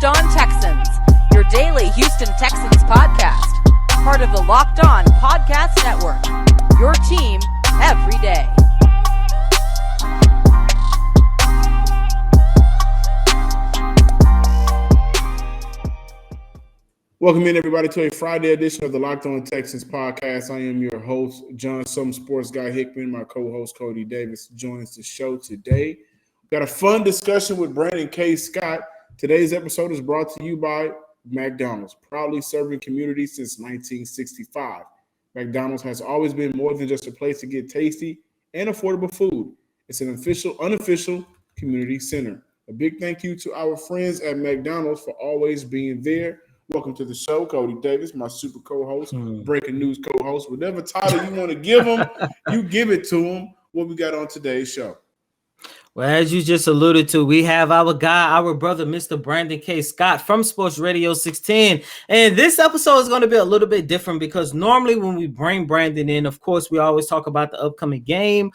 Locked On Texans, your daily Houston Texans podcast. Part of the Locked On Podcast Network, your team every day. Welcome in, everybody, to a Friday edition of the Locked On Texans podcast. I am your host, John Some Sports Guy Hickman. My co-host, Cody Davis, joins the show today. We've got a fun discussion with Brandon K. Scott. Today's episode is brought to you by McDonald's, proudly serving communities since 1965. McDonald's has always been more than just a place to get tasty and affordable food. It's an unofficial community center. A big thank you to our friends at McDonald's for always being there. Welcome to the show, Cody Davis, my super co-host, breaking news co-host. Whatever title you want to give him, you give it to him. What we got on today's show? Well, as you just alluded to, we have our guy, our brother, Mr. Brandon K. Scott from Sports Radio 610. And this episode is going to be a little bit different because normally when we bring Brandon in, of course, we always talk about the upcoming game.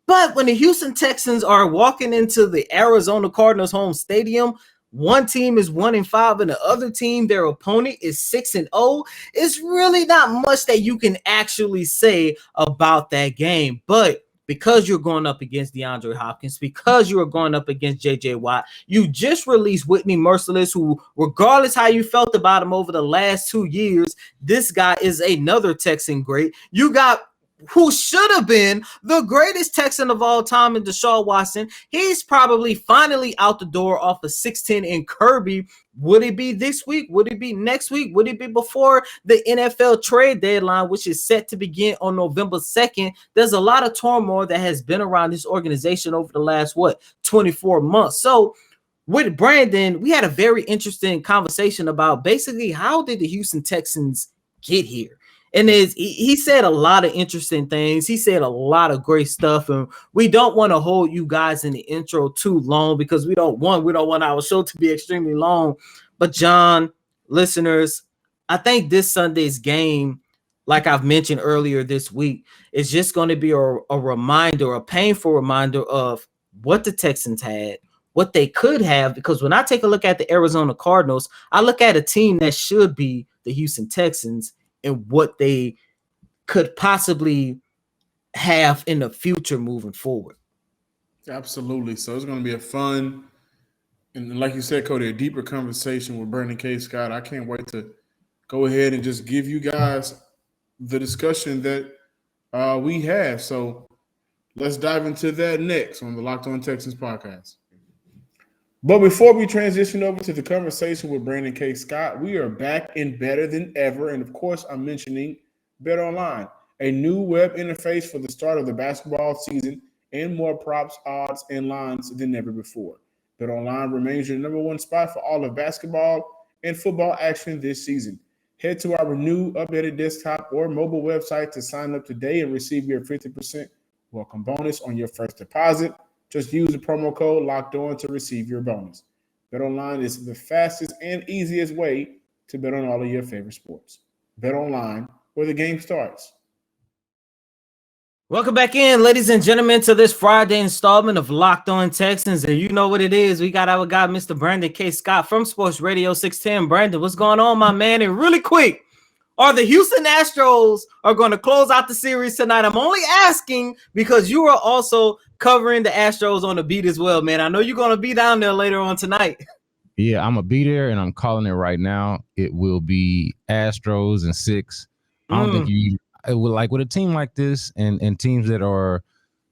But when the Houston Texans are walking into the Arizona Cardinals home stadium, one team is 1-5 and the other team, their opponent, is 6-0. It's really not much that you can actually say about that game. But because you're going up against DeAndre Hopkins, because you are going up against J.J. Watt, you just released Whitney Mercilus, who, regardless how you felt about him over the last 2 years, this guy is another Texan great. You got who should have been the greatest Texan of all time in Deshaun Watson. He's probably finally out the door off of 6'10" and Kirby. Would it be this week? Would it be next week? Would it be before the NFL trade deadline, which is set to begin on November 2nd? There's a lot of turmoil that has been around this organization over the last, 24 months. So with Brandon, we had a very interesting conversation about basically how did the Houston Texans get here? And he said a lot of interesting things. He said a lot of great stuff. And we don't want to hold you guys in the intro too long because we don't want our show to be extremely long. But John, listeners, I think this Sunday's game, like I've mentioned earlier this week, is just going to be a reminder, a painful reminder of what the Texans had, what they could have. Because when I take a look at the Arizona Cardinals, I look at a team that should be the Houston Texans and what they could possibly have in the future moving forward. Absolutely. So it's going to be a fun, and like you said, Cody, a deeper conversation with Brandon K. Scott. I can't wait to go ahead and just give you guys the discussion that we have. So let's dive into that next on the Locked On Texans podcast. But before we transition over to the conversation with Brandon K. Scott, we are back and better than ever. And, of course, I'm mentioning BetOnline, a new web interface for the start of the basketball season and more props, odds, and lines than ever before. BetOnline remains your number one spot for all of basketball and football action this season. Head to our new updated desktop or mobile website to sign up today and receive your 50% welcome bonus on your first deposit. Just use the promo code Locked On to receive your bonus. BetOnline is the fastest and easiest way to bet on all of your favorite sports. BetOnline, where the game starts. Welcome back in, ladies and gentlemen, to this Friday installment of Locked On Texans. And you know what it is. We got our guy, Mr. Brandon K. Scott from Sports Radio 610. Brandon, what's going on, my man? And really quick, are the Houston Astros are going to close out the series tonight? I'm only asking because you are also covering the Astros on the beat as well, man. I know you're going to be down there later on tonight. Yeah, I'm going to be there, and I'm calling it right now. It will be Astros in 6. I don't think it would, like with a team like this and teams that are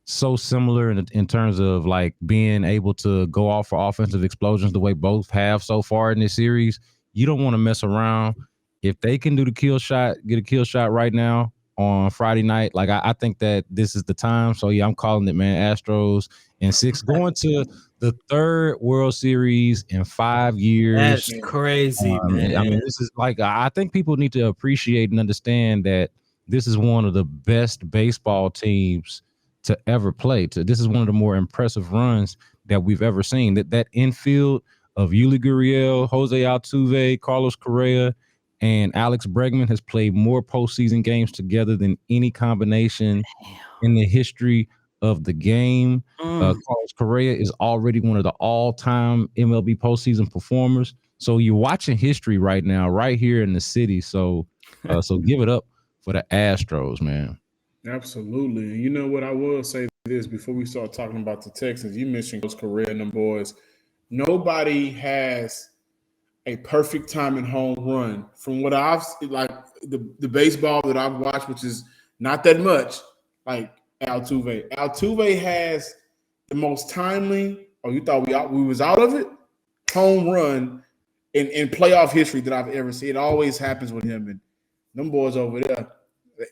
so similar in terms of like being able to go off for offensive explosions the way both have so far in this series. You don't want to mess around. If they can do the kill shot, get a kill shot right now on Friday night, like I think that this is the time. So, yeah, I'm calling it, man, Astros in 6. Going to the 3rd World Series in 5 years. That's crazy, man. I mean, this is like, I think people need to appreciate and understand that this is one of the best baseball teams to ever play. This is one of the more impressive runs that we've ever seen. That infield of Yuli Gurriel, Jose Altuve, Carlos Correa, and Alex Bregman has played more postseason games together than any combination in the history of the game. Carlos Correa is already one of the all-time MLB postseason performers. So you're watching history right now, right here in the city. So so give it up for the Astros, man. Absolutely. And you know what? I will say this before we start talking about the Texans. You mentioned Coach Correa and them boys. Nobody has a perfect time and home run from what I've like the baseball that I've watched, which is not that much, like Altuve. Altuve has the most timely, oh, you thought we was out of it? Home run in playoff history that I've ever seen. It always happens with him. And them boys over there,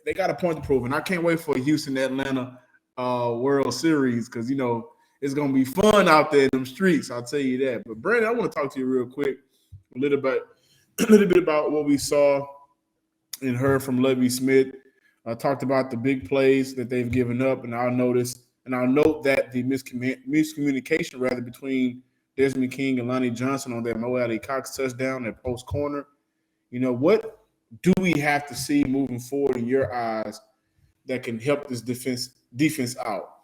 they got a point to prove. And I can't wait for a Houston Atlanta World Series because, you know, it's going to be fun out there in them streets. I'll tell you that. But, Brandon, I want to talk to you real quick a little bit about what we saw and heard from Lovie Smith. I talked about the big plays that they've given up, and I'll note that the miscommunication between Desmond King and Lonnie Johnson on that Mo Alley Cox touchdown at post corner. You know, what do we have to see moving forward in your eyes that can help this defense out?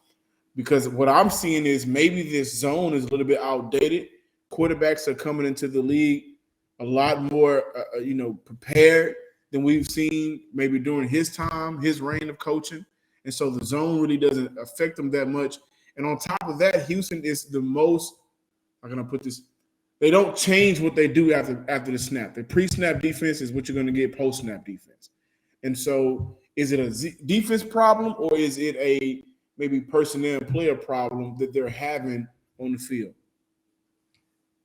Because what I'm seeing is maybe this zone is a little bit outdated. Quarterbacks are coming into the league a lot more, prepared than we've seen maybe during his reign of coaching. And so the zone really doesn't affect them that much. And on top of that, Houston is the most, how can I put this? They don't change what they do after the snap. The pre-snap defense is what you're going to get post-snap defense. And so is it a defense problem or is it a maybe personnel player problem that they're having on the field?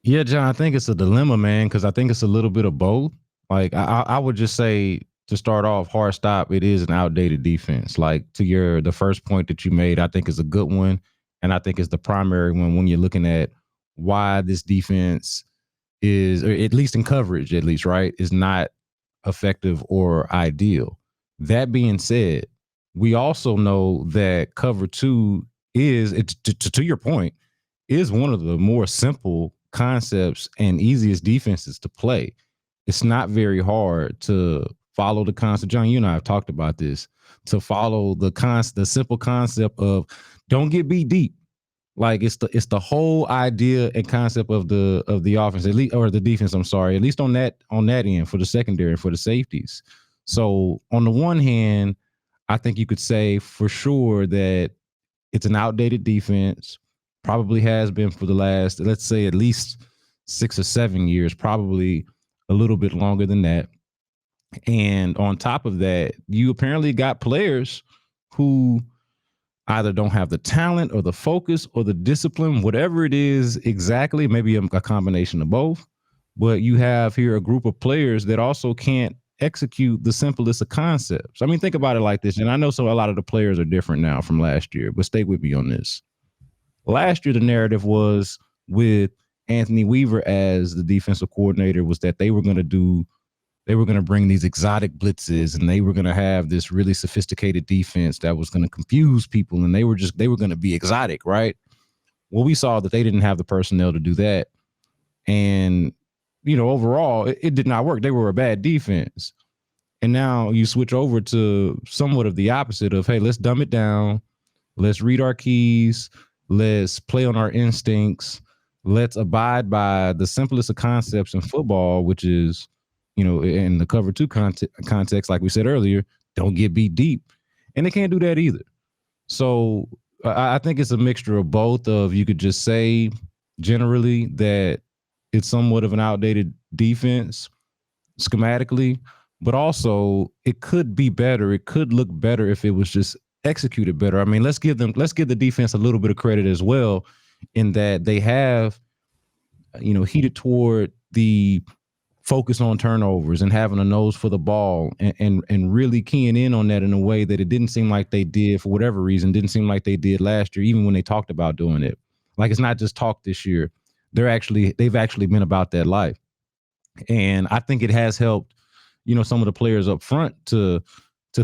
Yeah, John, I think it's a dilemma, man, because I think it's a little bit of both. Like I would just say to start off, hard stop, it is an outdated defense. Like to the first point that you made, I think is a good one. And I think it's the primary one when you're looking at why this defense is, or at least in coverage, at least, right, is not effective or ideal. That being said, we also know that cover two is, to your point, is one of the more simple concepts and easiest defenses to play. It's not very hard to follow the concept. John, you and I have talked about this, to follow the simple concept of don't get beat deep. Like it's the whole idea and concept of the offense, at least, or the defense, I'm sorry, at least on that end for the secondary and for the safeties. So on the one hand, I think you could say for sure that it's an outdated defense, probably has been for the last, let's say, at least 6 or 7 years, probably a little bit longer than that. And on top of that, you apparently got players who either don't have the talent or the focus or the discipline, whatever it is exactly, maybe a combination of both. But you have here a group of players that also can't execute the simplest of concepts. I mean, think about it like this. And I know a lot of the players are different now from last year, but stay with me on this. Last year, the narrative was with Anthony Weaver as the defensive coordinator was that they were going to bring these exotic blitzes and they were going to have this really sophisticated defense that was going to confuse people. And they were going to be exotic, right? Well, we saw that they didn't have the personnel to do that. And, overall, it did not work. They were a bad defense. And now you switch over to somewhat of the opposite of, hey, let's dumb it down. Let's read our keys. Let's play on our instincts. Let's abide by the simplest of concepts in football, which is, in the cover two context, like we said earlier, don't get beat deep. And they can't do that either. So I think it's a mixture of both of, you could just say generally that it's somewhat of an outdated defense schematically, but also it could be better. It could look better if it was just executed better. I mean, let's give the defense a little bit of credit as well in that they have, heated toward the focus on turnovers and having a nose for the ball and really keying in on that in a way that it didn't seem like they did, for whatever reason, didn't seem like they did last year, even when they talked about doing it. Like, it's not just talk this year. They've actually been about that life. And I think it has helped, some of the players up front to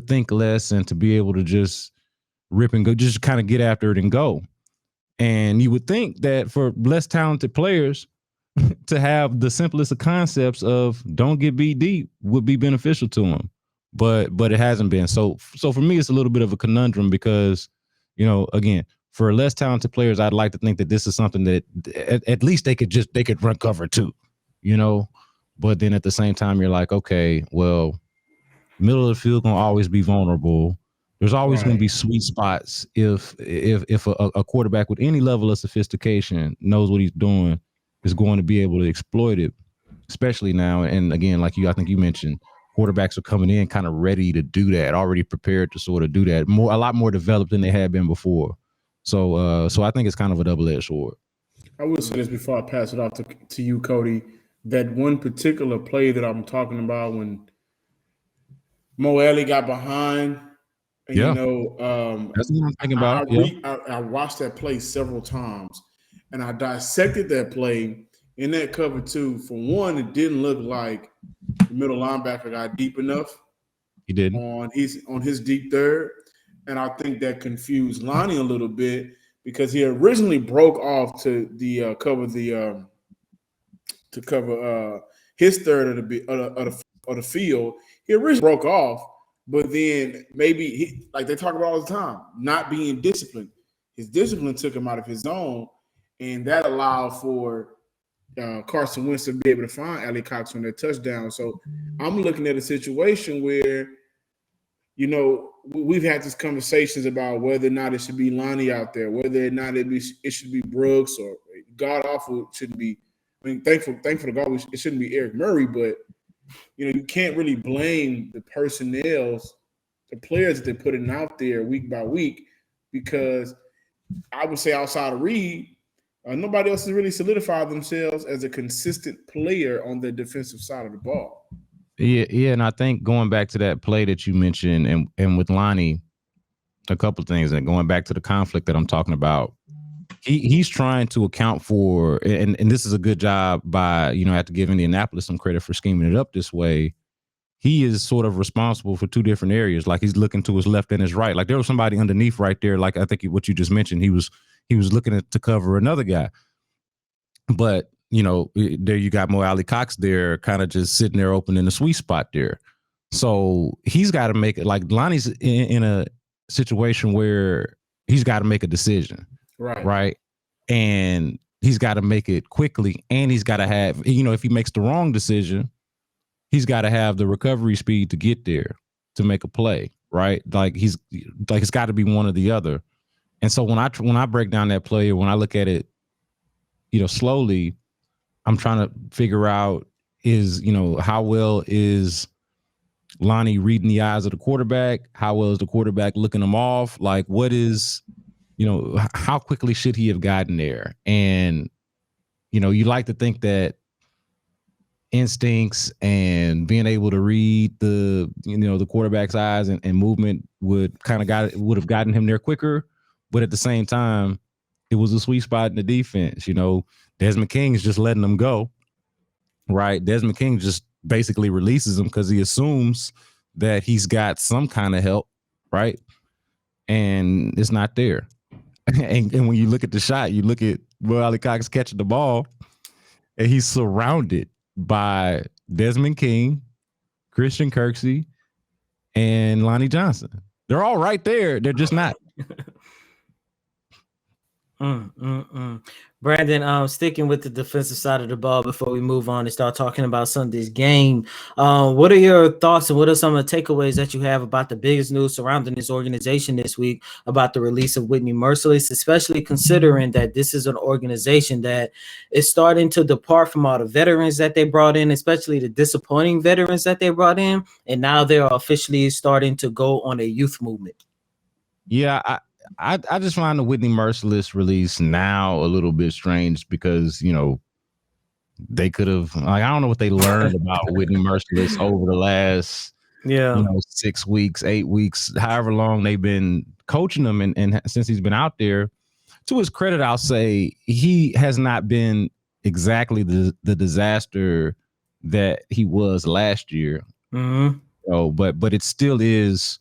think less and to be able to just rip and go, just kind of get after it and go. And you would think that for less talented players, to have the simplest of concepts of don't get beat deep would be beneficial to them, but it hasn't been. So for me, it's a little bit of a conundrum because, again, for less talented players, I'd like to think that this is something that at least they could run cover too. you know. But then at the same time, you're like, okay, well, middle of the field gonna always be vulnerable. There's always going to be sweet spots if a quarterback with any level of sophistication knows what he's doing is going to be able to exploit it, especially now. And again, like I think you mentioned, quarterbacks are coming in kind of ready to do that, already prepared to sort of do that, a lot more developed than they had been before. So I think it's kind of a double-edged sword. I will say this before I pass it off to you, Cody. That one particular play that I'm talking about when Mo Alley got behind. And, that's what I'm thinking about. I watched that play several times, and I dissected that play in that cover too. For one, it didn't look like the middle linebacker got deep enough. He did on his deep third, and I think that confused Lonnie a little bit because he originally broke off to cover his third of the field. He originally broke off. But then maybe, like they talk about all the time, not being disciplined. His discipline took him out of his zone, and that allowed for Carson Wentz to be able to find Allie Cox on their touchdown. So I'm looking at a situation where, we've had these conversations about whether or not it should be Lonnie out there, whether or not it should be Brooks, or God awful shouldn't be. I mean, thankful to God it shouldn't be Eric Murray, but you can't really blame the the players that they're putting out there week by week, because I would say outside of Reed, nobody else has really solidified themselves as a consistent player on the defensive side of the ball. Yeah, and I think going back to that play that you mentioned and with Lonnie, a couple of things, and going back to the conflict that I'm talking about, he's trying to account for, and this is a good job by, I have to give Indianapolis some credit for scheming it up this way. He is sort of responsible for two different areas. Like he's looking to his left and his right. Like there was somebody underneath right there. Like I think what you just mentioned, he was looking to cover another guy. But, there you got Mo Alley Cox there kind of just sitting there open in the sweet spot there. So he's got to make it, like Lonnie's in a situation where he's got to make a decision. Right. And he's got to make it quickly. And he's got to have, if he makes the wrong decision, he's got to have the recovery speed to get there to make a play. Right. It's got to be one or the other. And so when I break down that play, or when I look at it, slowly, I'm trying to figure out how well is Lonnie reading the eyes of the quarterback? How well is the quarterback looking him off? Like what is, how quickly should he have gotten there? And, you like to think that instincts and being able to read the quarterback's eyes and movement would have gotten him there quicker. But at the same time, it was a sweet spot in the defense. Desmond King is just letting them go, right? Desmond King just basically releases him because he assumes that he's got some kind of help, right? And it's not there. And when you look at the shot, you look at Will Alley Cox catching the ball, and he's surrounded by Desmond King, Christian Kirksey, and Lonnie Johnson. They're all right there. They're just not. Brandon, sticking with the defensive side of the ball before we move on and start talking about Sunday's game, what are your thoughts and what are some of the takeaways that you have about the biggest news surrounding this organization this week about the release of Whitney Mercilus, especially considering that this is an organization that is starting to depart from all the veterans that they brought in, especially the disappointing veterans that they brought in, and now they're officially starting to go on a youth movement? Yeah, I just find the Whitney Mercilus release now a little bit strange because, they could have, I don't know what they learned about Whitney Mercilus over the last, 6 weeks, 8 weeks, however long they've been coaching him. And since he's been out there, to his credit, I'll say he has not been exactly the disaster that he was last year. Mm-hmm. So, but it still is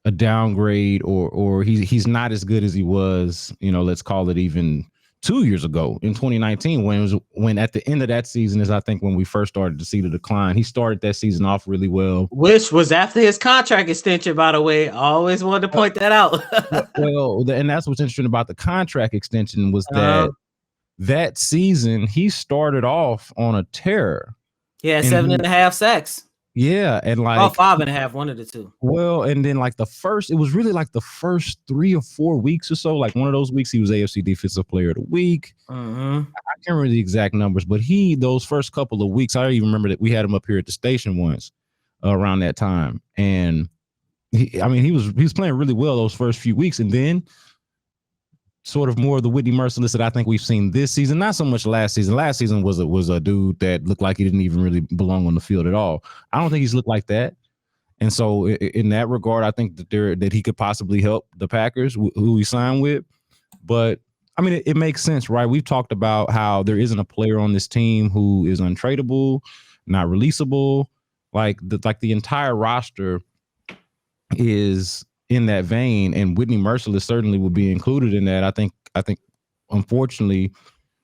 a downgrade, or he's not as good as he was, let's call it even 2 years ago in 2019, when at the end of that season is I think when we first started to see the decline. He started that season off really well, which was after his contract extension, by the way. I always wanted to point that out. Well, and that's what's interesting about the contract extension was that that season he started off on a tear. Yeah, 7.5 sacks. Yeah, and like 5.5, one of the two. Well, and then like it was really like the first 3 or 4 weeks or so. Like one of those weeks he was AFC Defensive Player of the Week. Mm-hmm. I can't remember the exact numbers, but those first couple of weeks, I even remember that we had him up here at the station once around that time, and he was playing really well those first few weeks, and then sort of more of the Whitney Mercilus that I think we've seen this season. Not so much last season. Last season was a dude that looked like he didn't even really belong on the field at all. I don't think he's looked like that. And so in that regard, I think that he could possibly help the Packers who he signed with. But I mean, it makes sense, right? We've talked about how there isn't a player on this team who is untradeable, not releasable. Like the entire roster is in that vein, and Whitney Mercilus certainly would be included in that. I think unfortunately,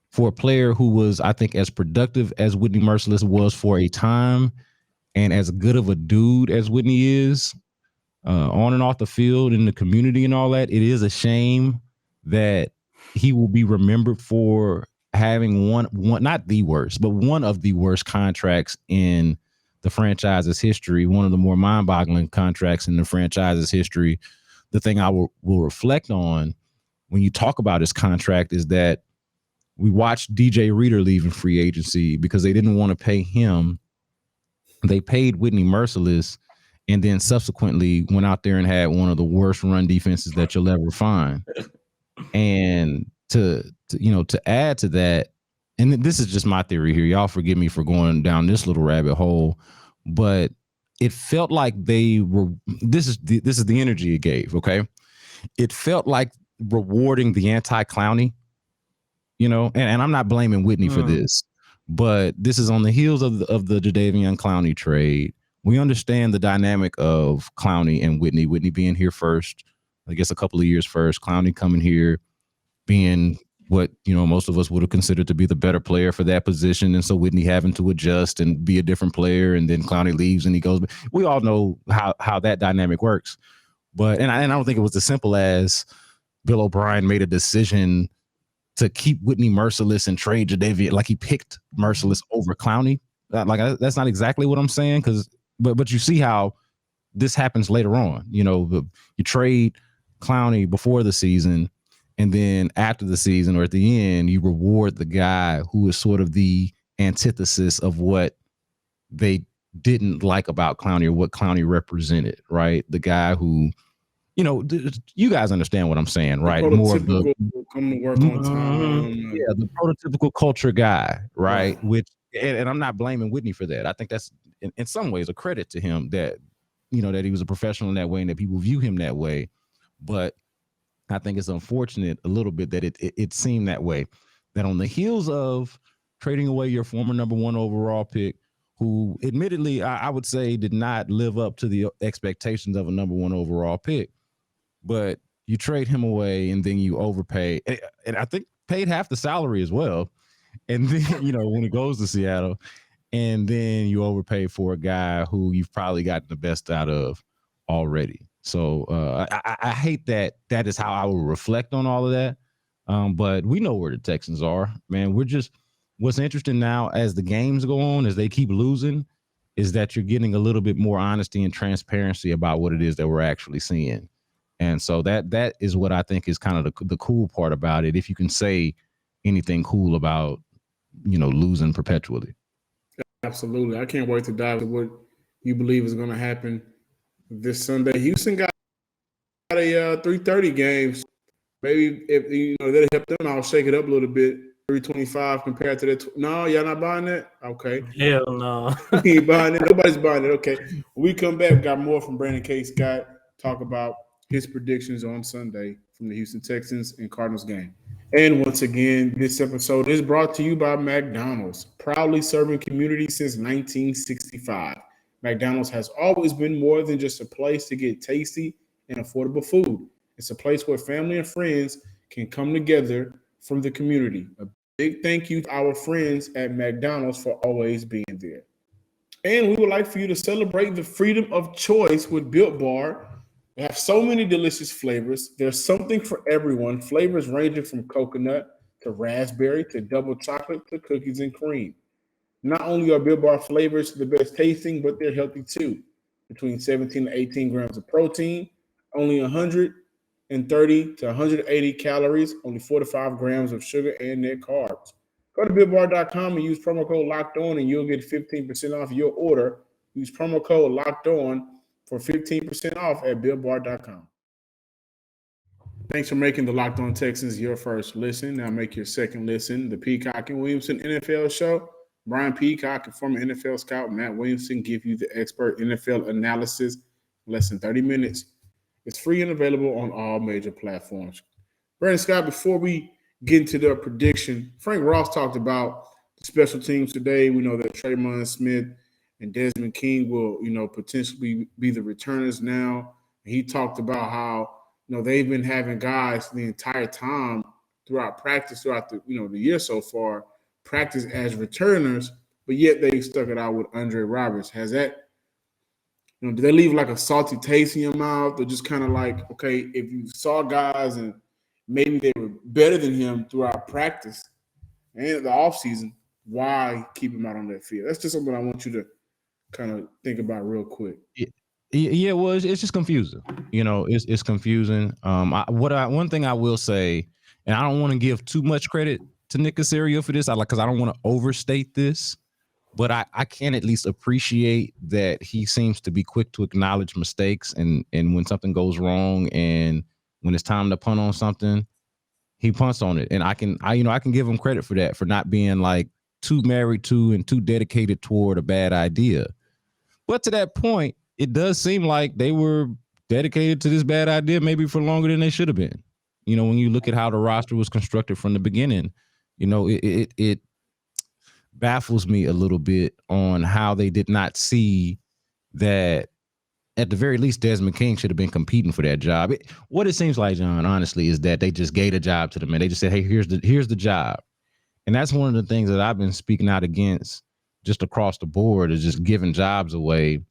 for a player who was, I think, as productive as Whitney Mercilus was for a time, and as good of a dude as Whitney is, on and off the field in the community and all that, it is a shame that he will be remembered for having one not the worst, but one of the worst contracts in the franchise's history, one of the more mind-boggling contracts in the franchise's history. The thing I will reflect on when you talk about his contract is that we watched DJ Reader leave in free agency because they didn't want to pay him. They paid Whitney Mercilus, and then subsequently went out there and had one of the worst run defenses that you'll ever find. And to add to that, and this is just my theory here, y'all forgive me for going down this little rabbit hole, but it felt like they were, this is the energy it gave, okay? It felt like rewarding the anti-Clowney, and I'm not blaming Whitney for this, but this is on the heels of the Jadeveon Clowney trade. We understand the dynamic of Clowney and Whitney being here first, I guess a couple of years first, Clowney coming here, being what most of us would have considered to be the better player for that position, and so Whitney having to adjust and be a different player, and then Clowney leaves and he goes. We all know how that dynamic works, but I don't think it was as simple as Bill O'Brien made a decision to keep Whitney Mercilus and trade Jadeveon, like he picked Mercilus over Clowney. That's not exactly what I'm saying, but you see how this happens later on. You trade Clowney before the season, and then after the season or at the end, you reward the guy who is sort of the antithesis of what they didn't like about Clowney or what Clowney represented, right? The guy who, you guys understand what I'm saying, right? More of the come to work on time. Yeah, the prototypical culture guy, right? Yeah. Which, and I'm not blaming Whitney for that. I think that's in some ways a credit to him that, that he was a professional in that way and that people view him that way. But I think it's unfortunate a little bit that it seemed that way, that on the heels of trading away your former number 1 overall pick, who admittedly I would say did not live up to the expectations of a number 1 overall pick, but you trade him away and then you overpay, and I think paid half the salary as well. And then, when it goes to Seattle, and then you overpay for a guy who you've probably gotten the best out of already. So I hate that is how I will reflect on all of that. But we know where the Texans are, man. What's interesting now as the games go on, as they keep losing, is that you're getting a little bit more honesty and transparency about what it is that we're actually seeing. And so that is what I think is kind of the cool part about it. If you can say anything cool about, losing perpetually. Absolutely. I can't wait to dive into what you believe is going to happen this Sunday. Houston got a 3:30 game. Maybe if that'll help them, I'll shake it up a little bit. 3:25 compared to that. No, y'all not buying that? Okay. Hell no. You ain't buying it. Nobody's buying it. Okay. When we come back, we got more from Brandon K. Scott. Talk about his predictions on Sunday from the Houston Texans and Cardinals game. And once again, this episode is brought to you by McDonald's, proudly serving community since 1965. McDonald's has always been more than just a place to get tasty and affordable food. It's a place where family and friends can come together from the community. A big thank you to our friends at McDonald's for always being there. And we would like for you to celebrate the freedom of choice with Built Bar. They have so many delicious flavors. There's something for everyone. Flavors ranging from coconut to raspberry to double chocolate to cookies and cream. Not only are Built Bar flavors the best tasting, but they're healthy too. Between 17 to 18 grams of protein, only 130 to 180 calories, only 4 to 5 grams of sugar and net carbs. Go to BuiltBar.com and use promo code Locked On, and you'll get 15% off your order. Use promo code Locked On for 15% off at BuiltBar.com. Thanks for making the Locked On Texans your first listen. Now make your second listen. The Peacock and Williamson NFL Show. Brian Peacock and former NFL scout Matt Williamson give you the expert NFL analysis in less than 30 minutes. It's free and available on all major platforms. Brandon Scott, before we get into the prediction, Frank Ross talked about the special teams today. We know that Tremon Smith and Desmond King will, potentially be the returners now. He talked about how, they've been having guys the entire time throughout practice, throughout the year so far, practice as returners, but yet they stuck it out with Andre Roberts. Has that, did they leave like a salty taste in your mouth, or just kind of like, okay, if you saw guys and maybe they were better than him throughout practice and the offseason, why keep him out on that field? That's just something I want you to kind of think about real quick. Yeah, well, it's just confusing. It's confusing. One thing I will say, and I don't want to give too much credit to Nick Caserio for this, because I don't want to overstate this, but I can at least appreciate that he seems to be quick to acknowledge mistakes, and when something goes wrong and when it's time to punt on something, he punts on it. And I can give him credit for that, for not being like too married to and too dedicated toward a bad idea. But to that point, it does seem like they were dedicated to this bad idea maybe for longer than they should have been. When you look at how the roster was constructed from the beginning, it baffles me a little bit on how they did not see that at the very least Desmond King should have been competing for that job. What it seems like, John, honestly, is that they just gave a job to the man. They just said, hey, here's the job. And that's one of the things that I've been speaking out against just across the board, is just giving jobs away,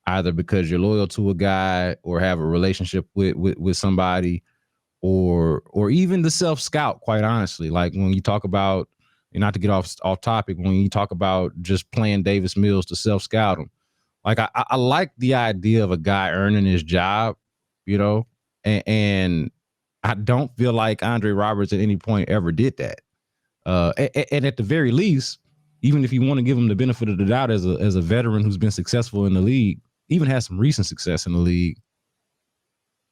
either because you're loyal to a guy or have a relationship with somebody, or even the self-scout, quite honestly. Like when you talk about, not to get off topic, when you talk about just playing Davis Mills to self-scout him, like I like the idea of a guy earning his job, and I don't feel like Andre Roberts at any point ever did that. And at the very least, even if you want to give him the benefit of the doubt as a veteran who's been successful in the league, even has some recent success in the league,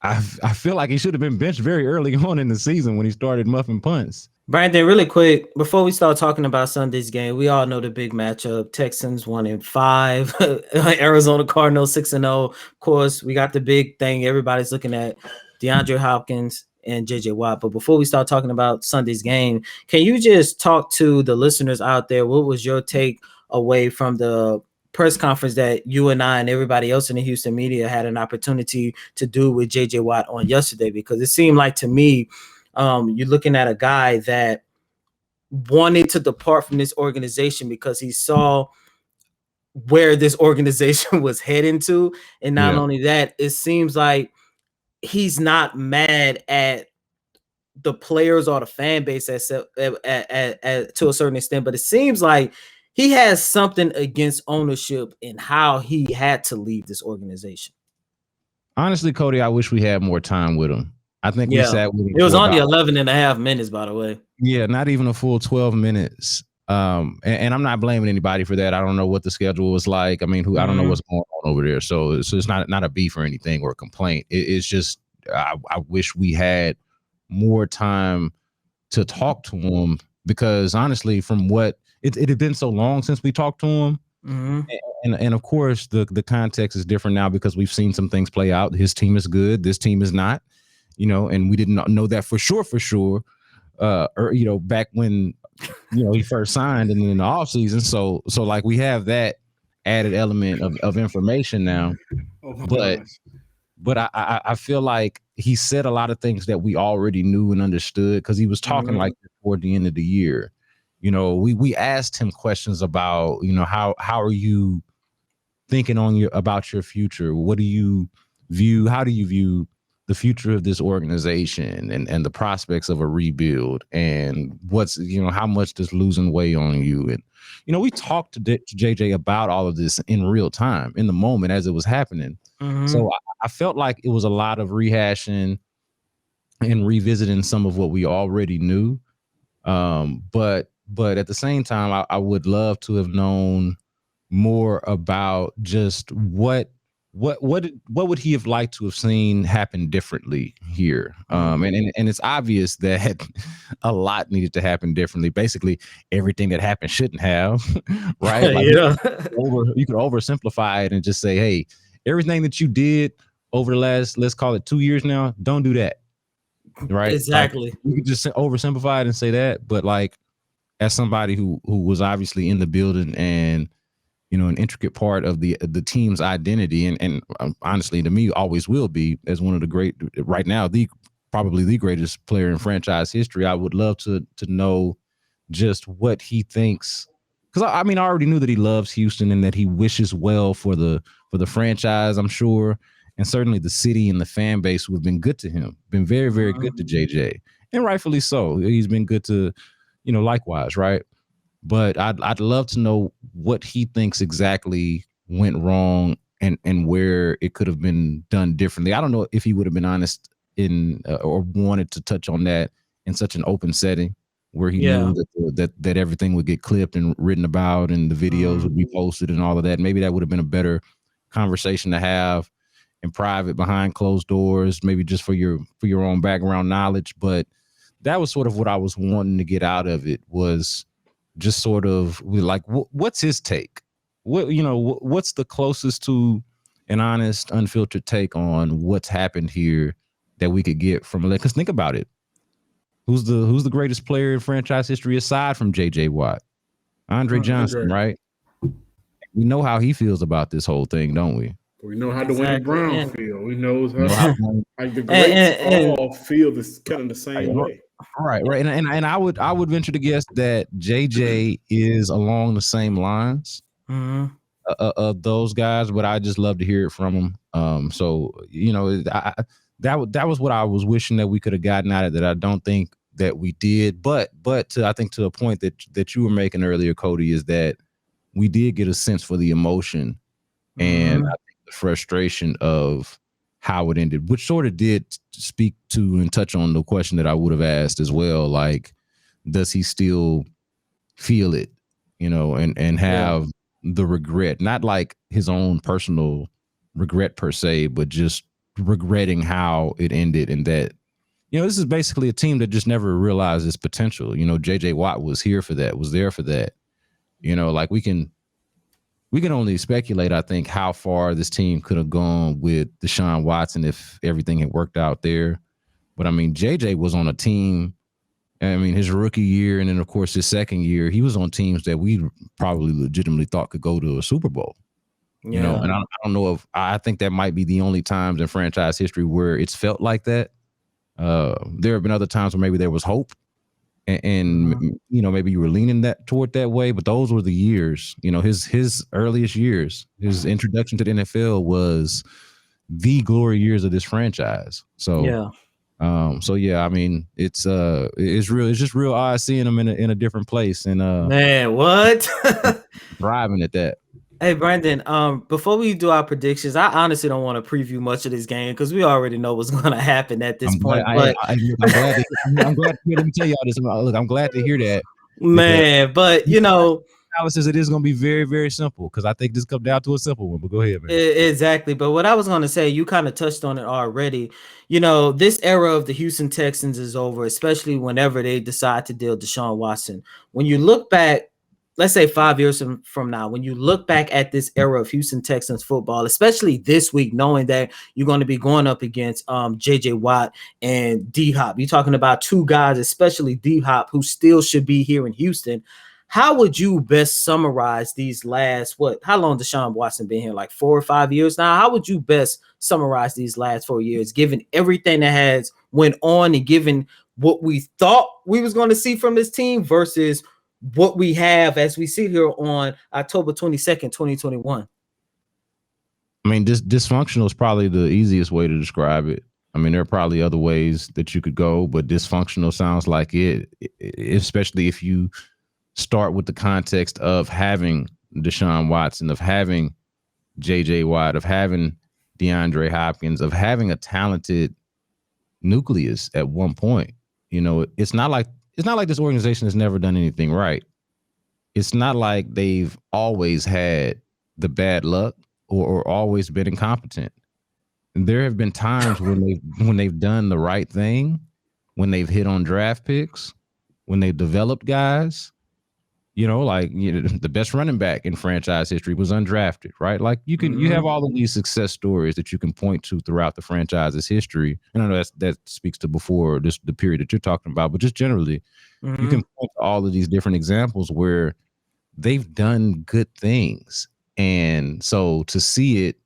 I feel like he should have been benched very early on in the season when he started muffing punts. Brandon, really quick, before we start talking about Sunday's game, we all know the big matchup. Texans 1-5, Arizona Cardinals 6-0. Of course, we got the big thing everybody's looking at, DeAndre Hopkins and JJ Watt. But before we start talking about Sunday's game, can you just talk to the listeners out there? What was your take away from the press conference that you and I and everybody else in the Houston media had an opportunity to do with JJ Watt on yesterday? Because it seemed like, to me, you're looking at a guy that wanted to depart from this organization because he saw where this organization was heading to. And not only that, it seems like he's not mad at the players or the fan base to a certain extent, but it seems like he has something against ownership and how he had to leave this organization. Honestly, Cody, I wish we had more time with him. I think we sat with him. It was only 11 and a half minutes, by the way. Yeah, not even a full 12 minutes. And I'm not blaming anybody for that. I don't know what the schedule was like. I mean, I don't know what's going on over there. So it's not a beef or anything or a complaint. It's just I wish we had more time to talk to him, because honestly, from what it had been so long since we talked to him. And of course, the context is different now because we've seen some things play out. His team is good. This team is not, and we didn't know that for sure. Or, back when, he first signed and in the offseason. So like we have that added element of information now. But I feel like he said a lot of things that we already knew and understood, because he was talking like toward the end of the year. We asked him questions about, how are you thinking about your future? What do you view? How do you view the future of this organization and the prospects of a rebuild and what's, how much does losing weigh on you. And, we talked to JJ about all of this in real time, in the moment as it was happening. Mm-hmm. So I felt like it was a lot of rehashing and revisiting some of what we already knew. But at the same time, I would love to have known more about just what would he have liked to have seen happen differently here. And it's obvious that a lot needed to happen differently. Basically, everything that happened shouldn't have, right? Like, yeah. You could oversimplify it and just say, hey, everything that you did over the last, let's call it 2 years now, don't do that. Right? Exactly. Like, you could just oversimplify it and say that, but like, as somebody who was obviously in the building and an intricate part of the team's identity, and honestly, to me, always will be, as one of the great, right now, probably the greatest player in franchise history. I would love to know just what he thinks, because I already knew that he loves Houston and that he wishes well for the franchise, I'm sure, and certainly the city and the fan base who have been good to him, been very, very good to JJ, and rightfully so. He's been good to, likewise, right? But I'd love to know what he thinks exactly went wrong and where it could have been done differently. I don't know if he would have been honest or wanted to touch on that in such an open setting where he knew that everything would get clipped and written about and the videos would be posted and all of that. Maybe that would have been a better conversation to have in private behind closed doors, maybe just for your own background knowledge. But that was sort of what I was wanting to get out of it, was just sort of like, what's his take? What's the closest to an honest, unfiltered take on what's happened here that we could get from? Because think about it, who's the greatest player in franchise history aside from JJ Watt? Andre Johnson, right? We know how he feels about this whole thing, don't we? We know how Dwayne Brown feels. We know how like the greats all feel this kind of the same way. Right. And I would venture to guess that JJ is along the same lines of those guys, but I just love to hear it from him. So that was what I was wishing that we could have gotten out of that. I don't think that we did, but I think to a point that you were making earlier, Cody, is that we did get a sense for the emotion and I think the frustration of how it ended, which sort of did speak to and touch on the question that I would have asked as well. Like, does he still feel it, and have the regret, not like his own personal regret per se, but just regretting how it ended, and that, this is basically a team that just never realized its potential. JJ Watt was there for that. Like we can only speculate, I think, how far this team could have gone with Deshaun Watson if everything had worked out there. But JJ was on a team, his rookie year, and then of course his second year, he was on teams that we probably legitimately thought could go to a Super Bowl. And I don't know if I think that might be the only times in franchise history where it's felt like that. There have been other times where maybe there was hope. And maybe you were leaning toward that way, but those were the years. His earliest years, his introduction to the NFL was the glory years of this franchise. So it's just real odd seeing him in a different place, and man, what thriving at that. Hey, Brandon, before we do our predictions, I honestly don't want to preview much of this game because we already know what's going to happen at this point. I'm glad to hear. Let me tell y'all this. Look, I'm glad to hear that. Man, but analysis, it is going to be very, very simple because I think this comes down to a simple one. But go ahead, man. Exactly. But what I was going to say, you kind of touched on it already. This era of the Houston Texans is over, especially whenever they decide to deal Deshaun Watson. When you look back, let's say 5 years from now, when you look back at this era of Houston Texans football, especially this week, knowing that you're going to be going up against JJ Watt and D-Hop, you're talking about two guys, especially D-Hop, who still should be here in Houston. How would you best summarize these last, how long Deshaun Watson been here? Like 4 or 5 years now? How would you best summarize these last 4 years, given everything that has went on and given what we thought we was going to see from this team versus what we have as we sit here on October 22nd, 2021? Dysfunctional is probably the easiest way to describe it. I mean, there are probably other ways that you could go, but dysfunctional sounds like it, especially if you start with the context of having Deshaun Watson, of having J.J. Watt, of having DeAndre Hopkins, of having a talented nucleus at one point. You know, it's not like this organization has never done anything right. It's not like they've always had the bad luck or always been incompetent. And there have been times when they've done the right thing, when they've hit on draft picks, when they've developed guys. You know, like the best running back in franchise history was undrafted, right? Like you have all of these success stories that you can point to throughout the franchise's history. And I know that speaks to before just the period that you're talking about, but just generally, you can point to all of these different examples where they've done good things. And so to see it,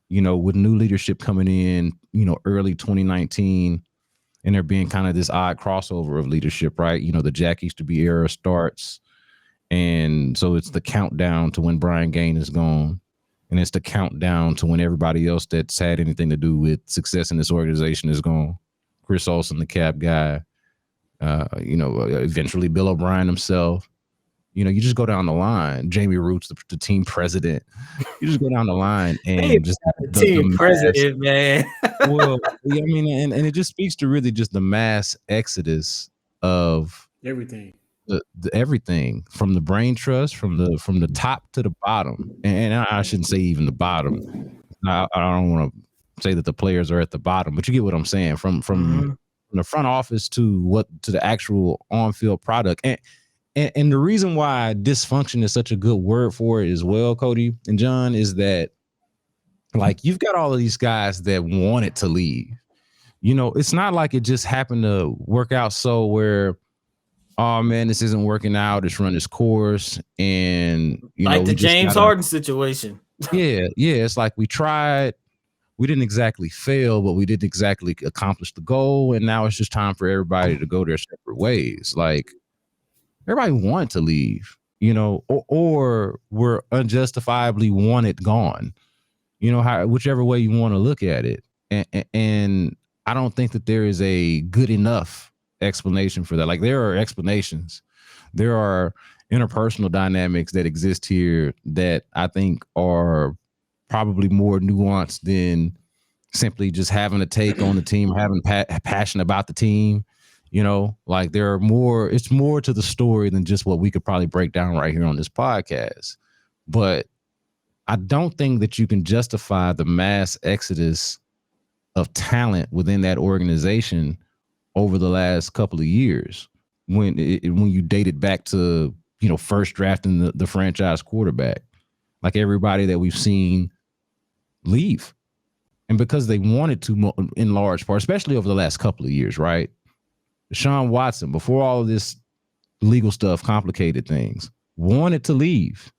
you know, with new leadership coming in, you know, early 2019, and there being kind of this odd crossover of leadership, right? You know, the Jack Easterby era starts. And so it's the countdown to when Brian Gaine is gone. And it's the countdown to when everybody else that's had anything to do with success in this organization is gone. Chris Olsen, the cap guy, you know, eventually Bill O'Brien himself. You know, you just go down the line. Jamie Roots, the team president. You just go down the line and just the team president, man. Well, yeah, I mean, and it just speaks to really just the mass exodus of everything. The everything from the brain trust, from the top to the bottom, and I shouldn't say even the bottom. I don't want to say that the players are at the bottom, but you get what I'm saying. From the front office to the actual on-field product, and the reason why dysfunction is such a good word for it as well, Cody and John, is that like you've got all of these guys that wanted to leave. You know, it's not like it just happened to work out so where, oh man, this isn't working out. It's run its course, and like the James Harden situation. Yeah. It's like we tried, we didn't exactly fail, but we didn't exactly accomplish the goal, and now it's just time for everybody to go their separate ways. Like everybody wanted to leave, you know, or were unjustifiably wanted gone. You know, whichever way you want to look at it, and I don't think that there is a good enough explanation for that. Like there are explanations, there are interpersonal dynamics that exist here that I think are probably more nuanced than simply just having a take on the team, having passion about the team. You know, like it's more to the story than just what we could probably break down right here on this podcast. But I don't think that you can justify the mass exodus of talent within that organization over the last couple of years when you date it back to, you know, first drafting the franchise quarterback. Like everybody that we've seen leave. And because they wanted to in large part, especially over the last couple of years, right? Deshaun Watson, before all of this legal stuff complicated things, wanted to leave.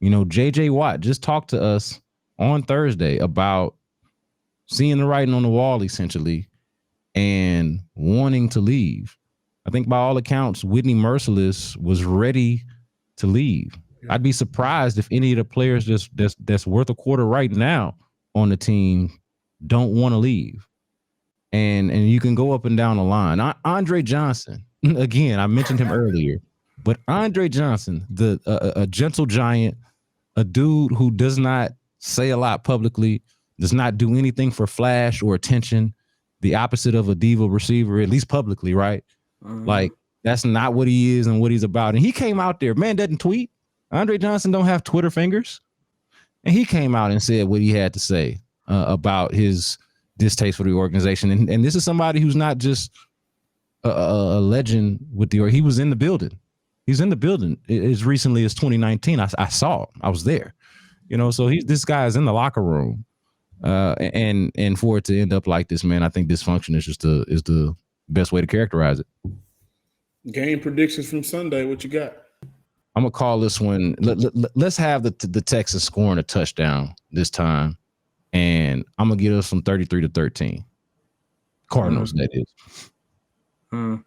You know, J.J. Watt just talked to us on Thursday about seeing the writing on the wall, essentially, and wanting to leave. I think by all accounts, Whitney Mercilus was ready to leave. I'd be surprised if any of the players that's worth a quarter right now on the team don't want to leave. And you can go up and down the line. Andre Johnson, again, I mentioned him earlier, but Andre Johnson, a gentle giant, a dude who does not say a lot publicly, does not do anything for flash or attention, the opposite of a diva receiver, at least publicly, right? Like, that's not what he is and what he's about. And he came out there, man doesn't tweet. Andre Johnson don't have Twitter fingers. And he came out and said what he had to say about his distaste for the organization. And this is somebody who's not just a legend with he was in the building. He's in the building as recently as 2019. I saw him. I was there. You know, so this guy is in the locker room. And for it to end up like this, man, I think dysfunction is just the best way to characterize it. Game predictions from Sunday. What you got? I'm gonna call this one. Let's have the Texans scoring a touchdown this time, and I'm gonna give us some 33-13. Cardinals, that is.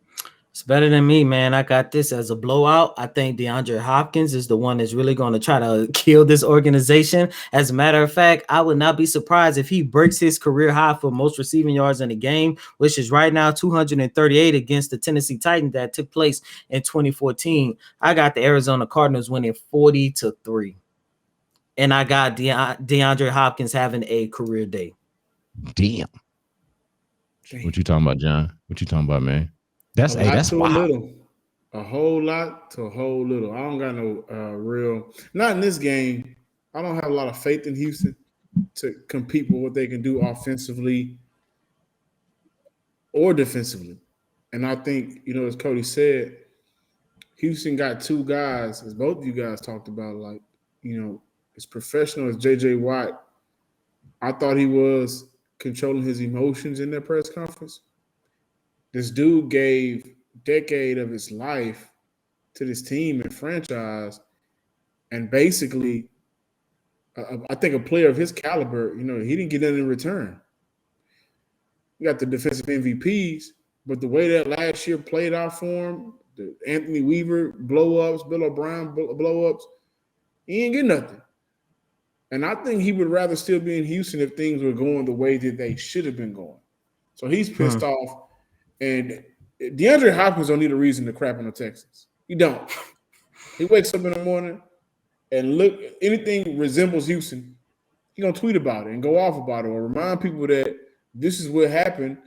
It's better than me, man. I got this as a blowout. I think DeAndre Hopkins is the one that's really going to try to kill this organization. As a matter of fact, I would not be surprised if he breaks his career high for most receiving yards in a game, which is right now 238 against the Tennessee Titans that took place in 2014. I got the Arizona Cardinals winning 40-3. And I got DeAndre Hopkins having a career day. Damn. What you talking about, John? What you talking about, man? That's wild. A little. A whole lot to a whole little. I don't got no real. Not in this game. I don't have a lot of faith in Houston to compete with what they can do offensively or defensively. And I think, as Cody said, Houston got two guys, as both of you guys talked about, like, as professional as J.J. Watt. I thought he was controlling his emotions in that press conference. This dude gave a decade of his life to this team and franchise, and basically, I think a player of his caliber, he didn't get anything in return. You got the defensive MVPs, but the way that last year played out for him, the Anthony Weaver blow-ups, Bill O'Brien blow-ups, he ain't get nothing. And I think he would rather still be in Houston if things were going the way that they should have been going. So he's pissed off. And DeAndre Hopkins don't need a reason to crap on the Texans. He don't. He wakes up in the morning and look, anything resembles Houston, he's going to tweet about it and go off about it or remind people that this is what happened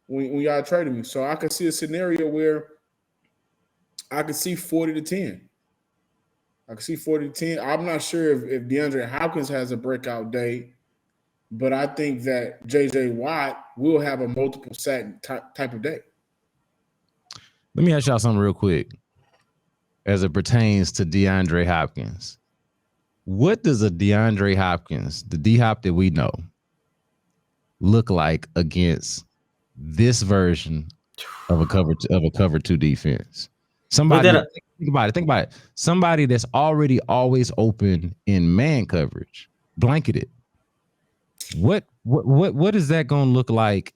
when y'all traded me. So I could see a scenario where I could see 40-10. I can see 40-10. I'm not sure if DeAndre Hopkins has a breakout day, but I think that J.J. Watt will have a multiple sack type of day. Let me ask y'all something real quick as it pertains to DeAndre Hopkins. What does a DeAndre Hopkins, the D-Hop that we know, look like against this version of a cover two defense? Somebody think about it. Somebody that's already always open in man coverage, blanketed. What is that going to look like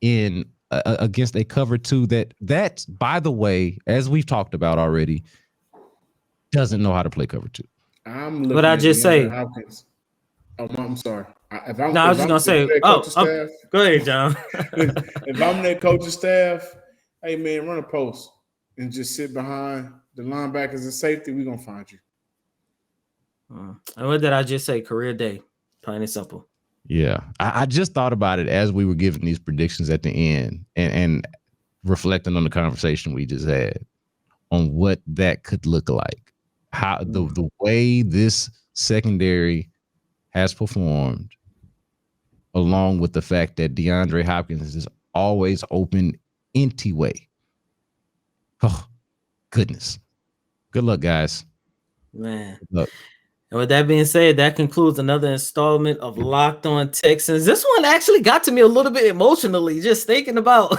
in against a cover two that by the way, as we've talked about already, doesn't know how to play cover two? I'm looking what I just say. Hopkins. Oh, I'm sorry. I was just gonna say. Staff, go ahead, John. If I'm that coaching staff, hey man, run a post and just sit behind the linebackers and safety. We're gonna find you. And what did I just say? Career day, plain and simple. Yeah, I just thought about it as we were giving these predictions at the end and reflecting on the conversation we just had on what that could look like. How the way this secondary has performed, along with the fact that DeAndre Hopkins is always open anyway. Oh, goodness. Good luck, guys. Man. Good luck. And with that being said, that concludes another installment of Locked On Texans. This one actually got to me a little bit emotionally, just thinking about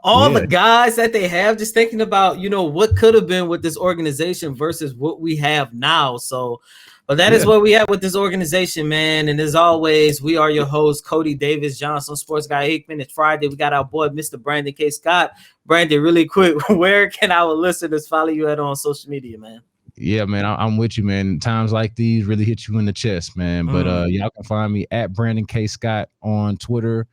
all the guys that they have, just thinking about, what could have been with this organization versus what we have now. So, but that is what we have with this organization, man. And as always, we are your hosts, Cody Davis, Johnson, Sports Guy Hickman. It's Friday. We got our boy, Mr. Brandon K. Scott. Brandon, really quick, where can our listeners follow you at on social media, man? Yeah, man, I'm with you, man. Times like these really hit you in the chest, man. But y'all can find me at Brandon K. Scott on Twitter.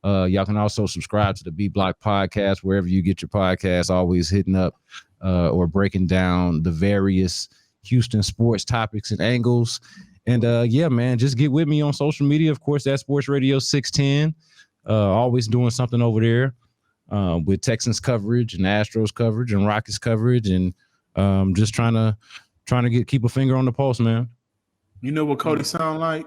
Y'all can also subscribe to the B Block podcast, wherever you get your podcasts, always hitting up or breaking down the various Houston sports topics and angles. And yeah, man, just get with me on social media. Of course, that's Sports Radio 610. Always doing something over there with Texans coverage and Astros coverage and Rockets coverage, and just trying to keep a finger on the pulse, man. You know what Cody sound like?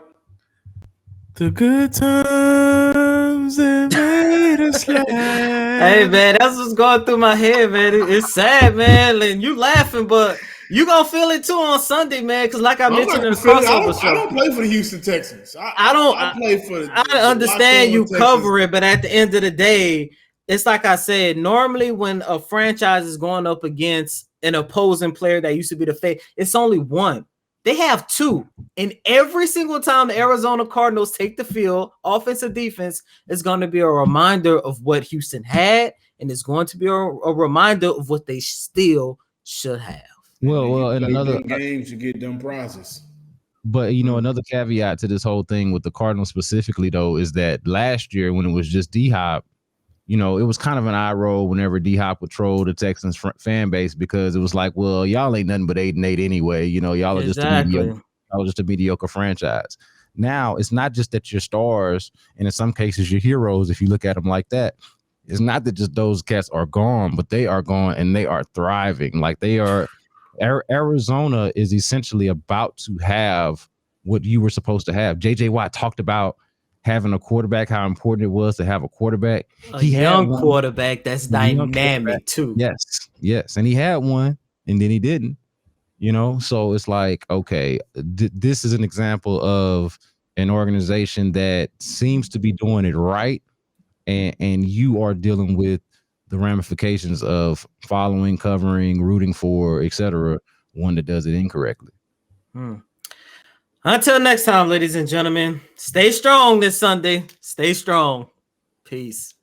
The good times that made us laugh. Hey man, that's what's going through my head, man. It's sad, man. And you laughing, but you gonna feel it too on Sunday, man. Because like I mentioned in the crossover show, I don't play for the Houston Texans. I play for the I understand you cover it, but at the end of the day, it's like I said. Normally, when a franchise is going up against an opposing player that used to be the face, it's only one. They have two. And every single time the Arizona Cardinals take the field, offensive defense is going to be a reminder of what Houston had and it's going to be a reminder of what they still should have. Well, and another games, you get them prizes. But another caveat to this whole thing with the Cardinals specifically, though, is that last year when it was just D-Hop, it was kind of an eye roll whenever D-Hop would troll the Texans fan base, because it was like, well, y'all ain't nothing but 8-8 anyway. Y'all are just a mediocre franchise. Now it's not just that your stars, and in some cases your heroes, if you look at them like that, it's not that just those cats are gone, but they are gone and they are thriving. Like they are. Arizona is essentially about to have what you were supposed to have. J.J. Watt talked about having a quarterback, how important it was to have a quarterback. He young quarterback that's dynamic too. Yes. And he had one, and then he didn't. So it's like, okay, this is an example of an organization that seems to be doing it right, and you are dealing with the ramifications of following, covering, rooting for, etc. one that does it incorrectly. Until next time, ladies and gentlemen, stay strong this Sunday. Stay strong. Peace.